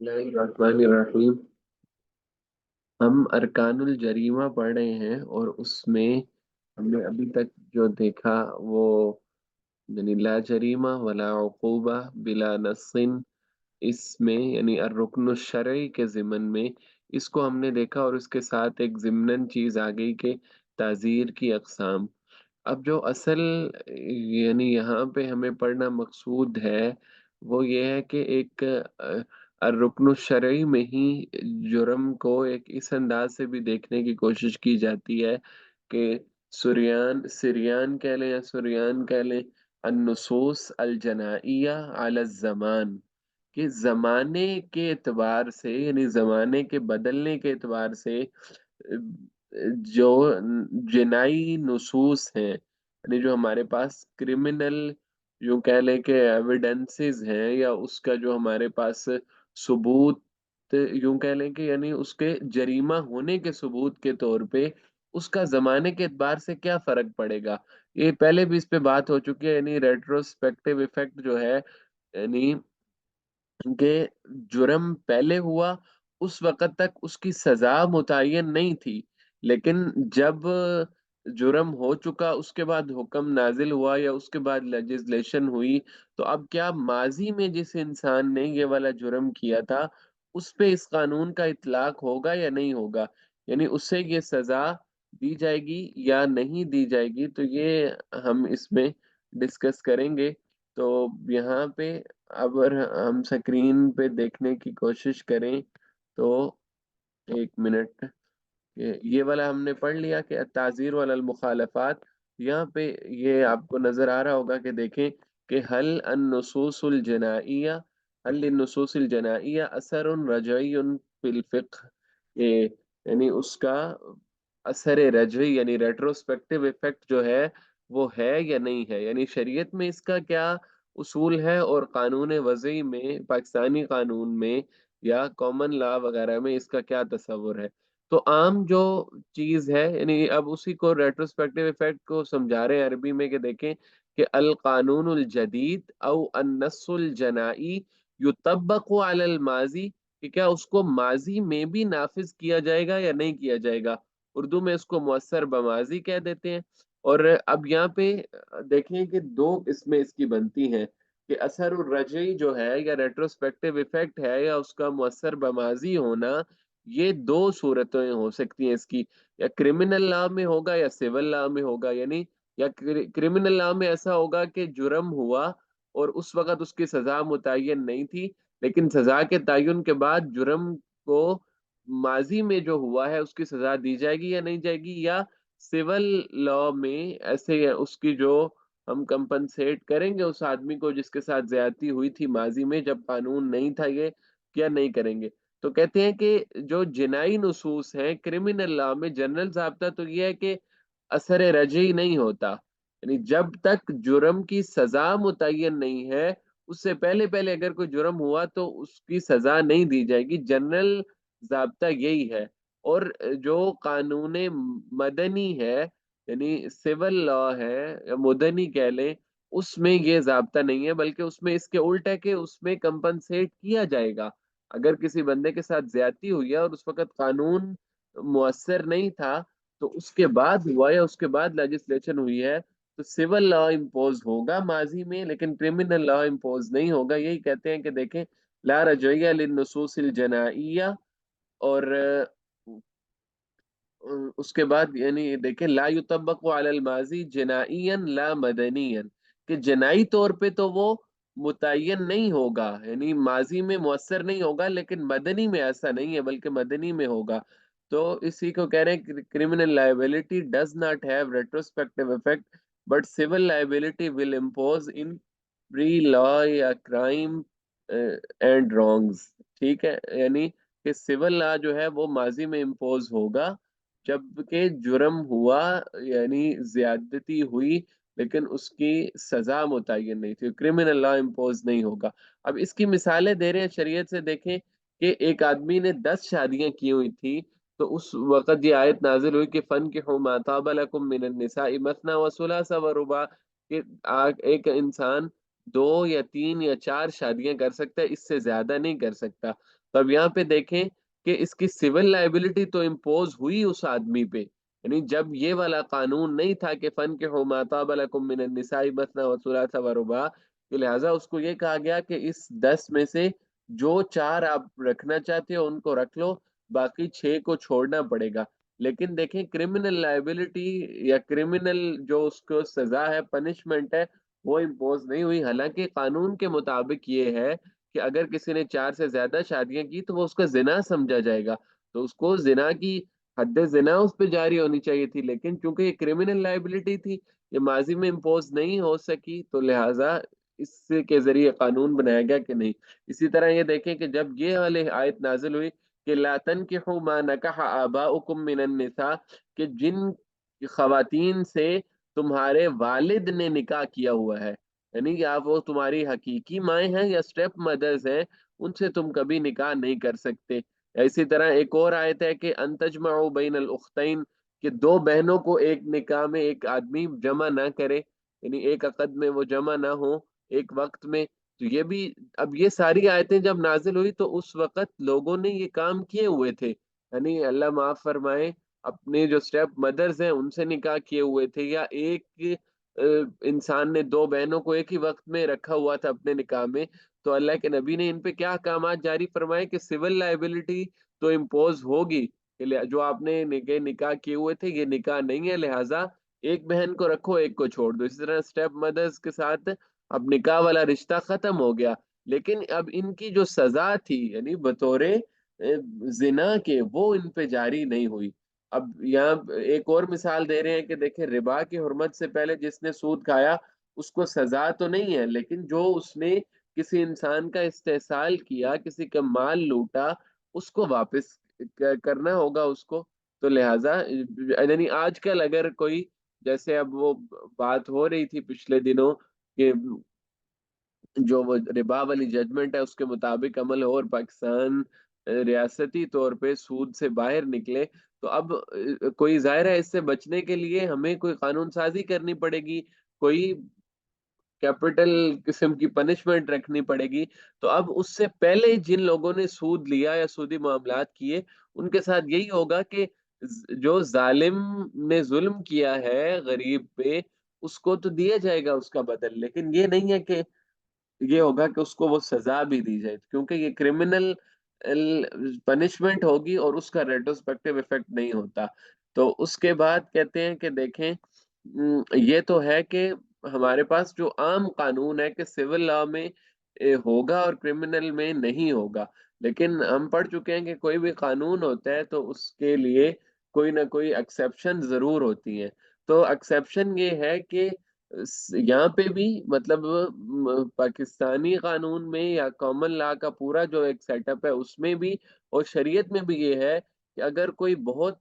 बिस्मिल्लाहिर्रहमानिर्रहीम। हम अरकानुल जरीमा पढ़ रहे हैं और उसमें हमने अभी तक जो देखा वो यानी ला जरीमा वला उक़ूबा बिला नस्सिन, इसमें यानी अर्रुक्न शरई के ज़िमन में इसको हमने देखा और उसके साथ एक ज़िमनन चीज़ आ गई कि ताज़ीर की अक़साम। अब जो असल यानी यहाँ पे हमें पढ़ना मकसूद है वो ये है कि एक रुकन शरई में ही जुर्म को एक इस अंदाज से भी देखने की कोशिश की जाती है कि सुरियान सिरियान कह लें या सुरियान कह लें, अन्नुसूस अल जनाइया अला ज़मान, कि ज़माने के एतबार से यानी ज़माने के बदलने के एतबार से जो जिनाई नुसूस हैं यानी जो हमारे पास क्रिमिनल यूं कह लें कि एविडेंसेस हैं या उसका जो हमारे पास सबूत यूं कह लें कि यानी उसके जरीमा होने के सबूत के तौर पे उसका जमाने के एतबार से क्या फर्क पड़ेगा। ये पहले भी इस पे बात हो चुकी है, यानी रेट्रोस्पेक्टिव इफेक्ट जो है यानी कि जुर्म पहले हुआ उस वक़्त तक उसकी सज़ा मुतय्यन नहीं थी, लेकिन जब जुर्म हो चुका उसके बाद हुक्म नाज़िल हुआ या उसके बाद लेजिस्लेशन हुई, तो अब क्या माज़ी में जिस इंसान ने ये वाला जुर्म किया था, उस पे इस कानून का इतलाक होगा या नहीं होगा? यानी उससे ये सज़ा दी जाएगी या नहीं दी जाएगी, तो ये हम इसमें डिस्कस करेंगे। तो यहाँ पे अगर हम स्क्रीन पे देखने की कोशिश करें तो एक मिनट, ये वाला हमने पढ़ लिया कि ताज़ीर वाला मुखालफात। यहाँ पे ये आपको नजर आ रहा होगा कि देखें कि हल जनाइया हल नुसूसिल जनाइया असरुन रजइयुन फिल फिक्ह, ये यानी उसका असर रजई यानी रेट्रोस्पेक्टिव इफेक्ट जो है वो है या नहीं है, यानी शरीयत में इसका क्या उसूल है और कानून वज़ई में पाकिस्तानी कानून में या कॉमन लॉ वगैरह में इसका क्या तस्वुर है। तो आम जो चीज़ है यानी अब उसी को रेट्रोस्पेक्टिव इफेक्ट को समझा रहे हैं अरबी में कि देखें कि अल कानूनुल जदीद औ अन्नस्सुल जनाई युतब्बक़ु अलल माज़ी, कि क्या उसको माज़ी में भी नाफिज किया जाएगा या नहीं किया जाएगा। उर्दू में इसको मुअस्सर बमाज़ी कह देते हैं। और अब यहाँ पे देखें कि दो इसमें इसकी बनती हैं कि असर रजई जो है या रेट्रोस्पेक्टिव इफेक्ट है या उसका मुअस्सर बमाज़ी होना, ये दो सूरतें हो सकती हैं इसकी, या क्रिमिनल लॉ में होगा या सिविल लॉ में होगा। यानी या क्रिमिनल लॉ में ऐसा होगा कि जुर्म हुआ और उस वक़्त उसकी सज़ा मुतय्यन नहीं थी, लेकिन सज़ा के तयन के बाद जुर्म को माज़ी में जो हुआ है उसकी सज़ा दी जाएगी या नहीं जाएगी, या सिविल लॉ में ऐसे उसकी जो हम कंपनसेट करेंगे उस आदमी को जिसके साथ ज़्यादती हुई थी माज़ी में जब कानून नहीं था ये, क्या नहीं करेंगे। तो कहते हैं कि जो जिनाई नुसूस हैं क्रिमिनल लॉ में जनरल ज़ाब्ता तो ये है कि असर रजई नहीं होता, यानी जब तक जुर्म की सजा मुतय्यन नहीं है उससे पहले पहले अगर कोई जुर्म हुआ तो उसकी सजा नहीं दी जाएगी, जनरल ज़ाब्ता यही है। और जो कानून मदनी है यानी सिविल लॉ है या मुदनी कह लें, उसमें ये ज़ाब्ता नहीं है, बल्कि उसमें इसके उल्टा है कि उसमें कंपनसेट किया जाएगा। अगर किसी बंदे के साथ ज्यादती हुई है और उस वक़्त कानून मुअस्सर नहीं था, तो उसके बाद हुआ या उसके बाद लेजिस्लेशन हुई है, तो सिविल लॉ इम्पोज़ होगा माज़ी में, लेकिन क्रिमिनल लॉ इम्पोज़ नहीं होगा। यही कहते हैं कि देखें ला रजइया लिन्नुसूसिल जनाइया। और उसके बाद यानी देखें ला युतब्बक़ु अलल माज़ी जनाइयन ला मदनियन, कि जनाई तौर पे तो वो मुतय्यन नहीं होगा यानी माजी में मुअस्सर नहीं होगा, लेकिन मदनी में ऐसा नहीं है बल्कि मदनी में होगा। तो इसी को कह रहे हैं criminal liability does not have retrospective effect but civil liability will impose in pre law या क्राइम एंड रॉन्ग्स। ठीक है, यानी कि सिविल लॉ जो है वो माजी में इम्पोज होगा जबकि जुर्म हुआ यानी ज्यादती हुई, लेकिन उसकी सजा मुतय्यन नहीं थी, क्रिमिनल लॉ इम्पोज नहीं होगा। अब इसकी मिसालें दे रहे हैं शरीयत से। देखें कि एक आदमी ने 10 शादियां की हुई थी, तो उस वक़्त ये आयत नाजिल हुई कि फनकिहू मा ताबा लकुम मिनन निसाई मसना व सुलासा व रुबा, कि एक इंसान 2 या 3 या 4 शादियां कर सकता है, इससे ज्यादा नहीं कर सकता। तो अब यहाँ पे देखें कि इसकी सिविल लाइबिलिटी तो इम्पोज हुई उस आदमी पे, यानी जब ये वाला कानून नहीं था कि फन के हो माता लकुम मिनन निसाई मसना व सुलासा व रुबा, तो लिहाजा उसको ये कहा गया कि इस 10 में से जो 4 आप रखना चाहते हो उनको रख लो, बाकी 6 को छोड़ना पड़ेगा। लेकिन देखें क्रिमिनल लाइबिलिटी या क्रिमिनल जो उसको सजा है, पनिशमेंट है, वो इम्पोज नहीं हुई। हालांकि कानून के मुताबिक ये है कि अगर किसी ने 4 से ज्यादा शादियां की तो वो उसका जिना समझा जाएगा, तो उसको जिना की हद जिना उस पर जारी होनी चाहिए थी। लेकिन चूंकि ये क्रिमिनल लाइबिलिटी थी, ये माजी में इम्पोज नहीं हो सकी, तो लिहाजा इसके जरिए कानून बनाया गया कि नहीं। इसी तरह ये देखें कि जब ये वाले आयत नाजिल हुई कि ला तनकिहु मा नकह आबाउकुम मिनन निसा, कि जिन खवातीन से तुम्हारे वालिद ने निकाह किया हुआ है, यानी कि आप वो तुम्हारी हकीकी माएँ हैं या स्टेप मदर्स हैं, उनसे तुम कभी निकाह नहीं कर सकते। इसी तरह एक और आयत है कि अंतजमाउ बैन अल उख्तैन, कि दो बहनों को एक निकाह में एक आदमी जमा ना करे, यानी एक अकद में वो जमा ना हो एक वक्त में। तो ये भी, अब ये सारी आयतें जब नाजिल हुई तो उस वक्त लोगों ने ये काम किए हुए थे, यानी अल्लाह माफ फरमाए, अपने जो स्टेप मदर्स हैं उनसे निकाह किए हुए थे, या एक इंसान ने दो बहनों को एक ही वक्त में रखा हुआ था अपने निकाह में। तो अल्लाह के नबी ने इन पे क्या अहकाम जारी फरमाए कि सिविल लाइबिलिटी तो इम्पोज होगी, कि जो आपने निकाह किए हुए थे ये निकाह नहीं है, लिहाजा एक बहन को रखो एक को छोड़ दो। इसी तरह स्टेप मदर्स के साथ अब निकाह वाला रिश्ता खत्म हो गया। लेकिन अब इनकी जो सजा थी, यानी बतौरे जिना के, वो इन पे जारी नहीं हुई। अब यहाँ एक और मिसाल दे रहे हैं कि देखें, रिबा की हुर्मत से पहले जिसने सूद खाया उसको सजा तो नहीं है, लेकिन जो उसने किसी इंसान का इस्तेहसाल किया, किसी का माल लूटा, उसको वापस करना होगा उसको। तो लिहाजा यानी आजकल अगर कोई, जैसे अब वो बात हो रही थी पिछले दिनों कि जो वो रिबा वाली जजमेंट है उसके मुताबिक अमल हो और पाकिस्तान रियासती तौर पे सूद से बाहर निकले, तो अब कोई जाहिर है इससे बचने के लिए हमें कोई कानून साजी करनी पड़ेगी, कोई कैपिटल किस्म की पनिशमेंट रखनी पड़ेगी। तो अब उससे पहले जिन लोगों ने सूद लिया या सूदी मामलात किए, उनके साथ यही होगा कि जो जालिम ने जुल्म किया है गरीब पे, उसको तो दिया जाएगा उसका बदल, लेकिन ये नहीं है कि ये होगा कि उसको वो सजा भी दी जाए, क्योंकि ये क्रिमिनल पनिशमेंट होगी और उसका रेट्रोस्पेक्टिव इफेक्ट नहीं होता। तो उसके बाद कहते हैं कि देखें, ये तो है कि हमारे पास जो आम कानून है कि सिविल लॉ में होगा और क्रिमिनल में नहीं होगा, लेकिन हम पढ़ चुके हैं कि कोई भी कानून होता है तो उसके लिए कोई ना कोई एक्सेप्शन जरूर होती है। तो एक्सेप्शन ये है कि यहाँ पे भी मतलब पाकिस्तानी कानून में या कॉमन लॉ का पूरा जो एक सेटअप है उसमें भी और शरीयत में भी ये है कि अगर कोई बहुत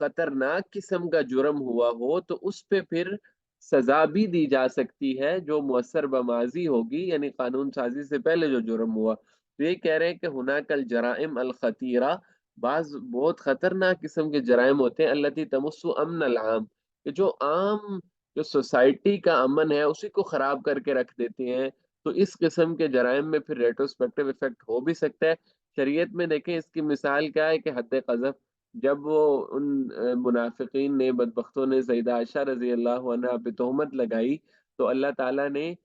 खतरनाक किस्म का जुर्म हुआ हो तो उस पे फिर सजा भी दी जा सकती है जो मुअस्सर बमाजी होगी, यानी कानून साजी से पहले जो जुर्म हुआ। तो ये कह रहे हैं कि हुनाकल जराइम अल खतीरा, बाज बहुत खतरनाक किस्म के जराइम होते हैं, अल्लती तमुस्सु अमन अल आम, कि जो आम जो सोसाइटी का अमन है उसी को खराब करके रख देते हैं। तो इस किस्म के जराइम में फिर रेट्रोस्पेक्टिव इफेक्ट हो भी सकता है। शरीयत में देखें इसकी मिसाल क्या है कि हद कज़फ, जब वो उन मुनाफिकीन ने, बदबख्तों ने सैयदा आयशा रजी अल्लाह अन्हा पे तोहमत लगाई, तो अल्लाह ताला ने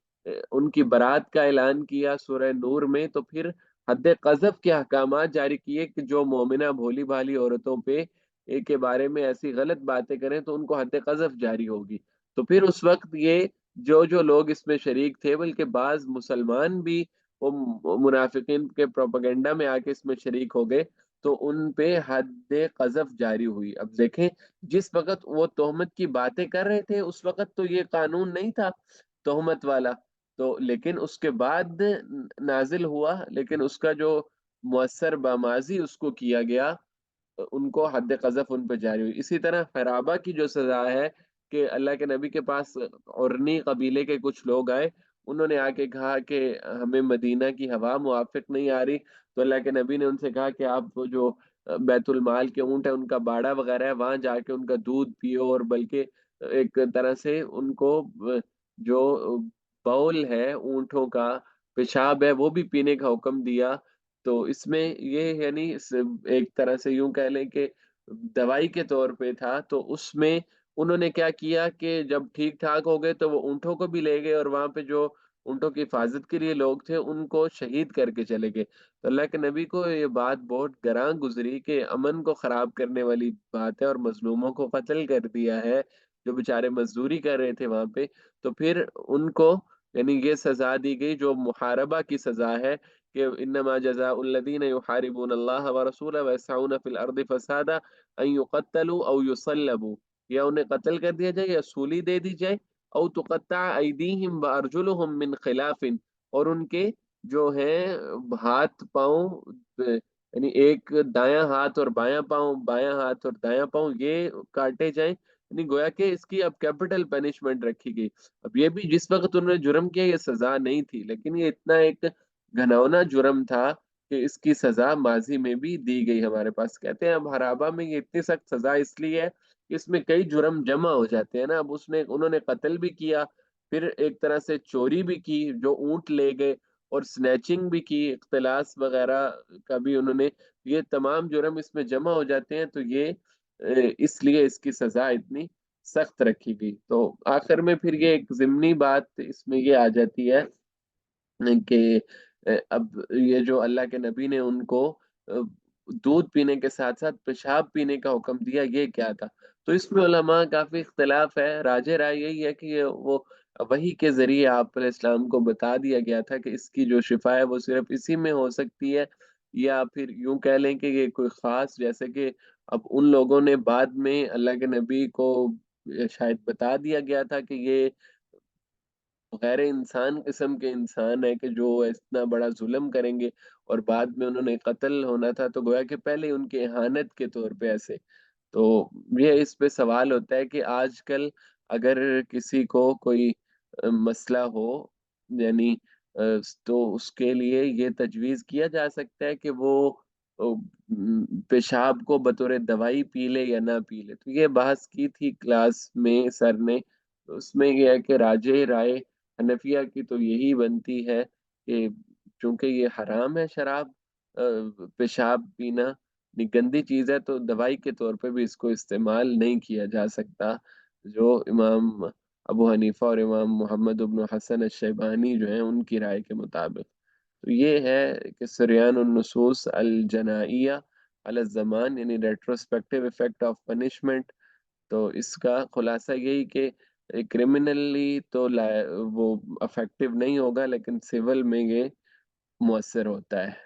उनकी बरात का ऐलान किया सूरह नूर में। तो फिर हद कज़फ के अहकामात जारी किए कि जो मोमिना भोली भाली औरतों पे के बारे में ऐसी गलत बातें करें तो उनको हद कज़फ जारी होगी। तो फिर उस वक्त ये जो जो लोग इसमें शरीक थे, बल्कि बाज मुसलमान भी वो मुनाफिकीन के प्रोपेगेंडा में आके इसमें शरीक हो गए, तो उन पे हद कज़फ जारी हुई। अब देखें, जिस वक्त वो तोहमत की बातें कर रहे थे उस वक्त तो ये कानून नहीं था तोहमत वाला, तो लेकिन उसके बाद नाजिल हुआ, लेकिन उसका जो मुअस्सर बामाजी उसको किया गया, उनको हद कज़फ उन पर जारी हुई। इसी तरह खराबा की जो सजा है कि अल्लाह के नबी के पास औरनी कबीले के कुछ लोग आए, उन्होंने आके कहा कि हमें मदीना की हवा मुआफिक नहीं आ रही, तो अल्लाह के नबी ने उनसे कहा कि आप वो जो बैतुल माल के ऊंट है उनका बाड़ा वगैरह है वहां जाके उनका दूध पियो, और बल्कि एक तरह से उनको जो बाउल है ऊंटों का पेशाब है वो भी पीने का हुक्म दिया। تو اس میں یہ یعنی ایک طرح سے یوں کہہ لیں کہ دوائی کے طور پہ تھا، تو اس میں انہوں نے کیا کیا کہ جب ٹھیک ٹھاک ہو گئے تو وہ اونٹوں کو بھی لے گئے، اور وہاں پہ جو اونٹوں کی حفاظت کے لیے لوگ تھے ان کو شہید کر کے چلے گئے۔ تو اللہ کے نبی کو یہ بات بہت گراں گزری کہ امن کو خراب کرنے والی بات ہے، اور مظلوموں کو قتل کر دیا ہے جو بیچارے مزدوری کر رہے تھے وہاں پہ۔ تو پھر ان کو یعنی یہ سزا دی گئی جو محاربہ کی سزا ہے، کہ انما جزاء الذین یحاربون اللہ ورسولہ ویسعون فی الارض فسادا ان یقتلوا او یصلبوا، یا انہیں قتل کر دیا جائے یا سولی دے دی جائے، او تقطع ایدیہم وارجلہم من خلاف، اور ان کے جو ہیں ہاتھ پاؤں یعنی ایک دایاں ہاتھ اور بایاں پاؤں، بایاں ہاتھ اور دایاں پاؤں یہ کاٹے جائیں، یعنی گویا کہ اس کی اب کیپٹل پینشمنٹ رکھی گئی۔ اب یہ بھی جس وقت انہوں نے جرم کیا یہ سزا نہیں تھی، لیکن یہ اتنا ایک گھناؤنا جرم تھا کہ اس کی سزا ماضی میں بھی دی گئی ہمارے پاس۔ کہتے ہیں اب حرابہ میں یہ اتنی سخت سزا اس لیے ہے کہ اس میں کئی جرم جمع ہو جاتے ہیں نا، اب انہوں نے قتل بھی کیا، پھر ایک طرح سے چوری بھی کی جو اونٹ لے گئے، اور سنیچنگ بھی کی، اختلاس وغیرہ کا بھی انہوں نے، یہ تمام جرم اس میں جمع ہو جاتے ہیں، تو یہ اس لیے اس کی سزا اتنی سخت رکھی گئی۔ تو آخر میں پھر یہ ایک ضمنی بات اس میں یہ آ جاتی ہے کہ اب یہ جو اللہ کے نبی نے ان کو دودھ پینے کے ساتھ ساتھ پیشاب پینے کا حکم دیا، یہ کیا تھا؟ تو اس میں علماء کافی اختلاف ہے، راجح رائے یہی ہے کہ وہ وحی کے ذریعے آپ علیہ السلام کو بتا دیا گیا تھا کہ اس کی جو شفا ہے وہ صرف اسی میں ہو سکتی ہے، یا پھر یوں کہہ لیں کہ یہ کوئی خاص، جیسے کہ اب ان لوگوں نے بعد میں اللہ کے نبی کو شاید بتا دیا گیا تھا کہ یہ غیر انسان قسم کے انسان ہے کہ جو اتنا بڑا ظلم کریں گے، اور بعد میں انہوں نے قتل ہونا تھا، تو گویا کہ پہلے ان کے اہانت کے طور پہ ایسے۔ تو یہ اس پہ سوال ہوتا ہے کہ آج کل اگر کسی کو کوئی مسئلہ ہو، یعنی تو اس کے لیے یہ تجویز کیا جا سکتا ہے کہ وہ پیشاب کو بطور دوائی پی لے یا نہ پی لے۔ تو یہ بحث کی تھی کلاس میں سر نے، تو اس میں یہ ہے کہ راجح رائے حنفیہ کی تو یہی بنتی ہے کہ چونکہ یہ حرام ہے شراب، پیشاب پینا گندی چیز ہے، تو دوائی کے طور پہ بھی اس کو استعمال نہیں کیا جا سکتا، جو امام ابو حنیفہ اور امام محمد بن حسن الشیبانی جو ہیں ان کی رائے کے مطابق۔ تو یہ ہے کہ سریان النصوص الجنائیہ علی الزمان، یعنی ریٹروسپیکٹیو افیکٹ آف پنشمنٹ۔ تو اس کا خلاصہ یہی کہ کرمنلی تو وہ افیکٹو نہیں ہوگا، لیکن سول میں یہ مؤثر ہوتا ہے۔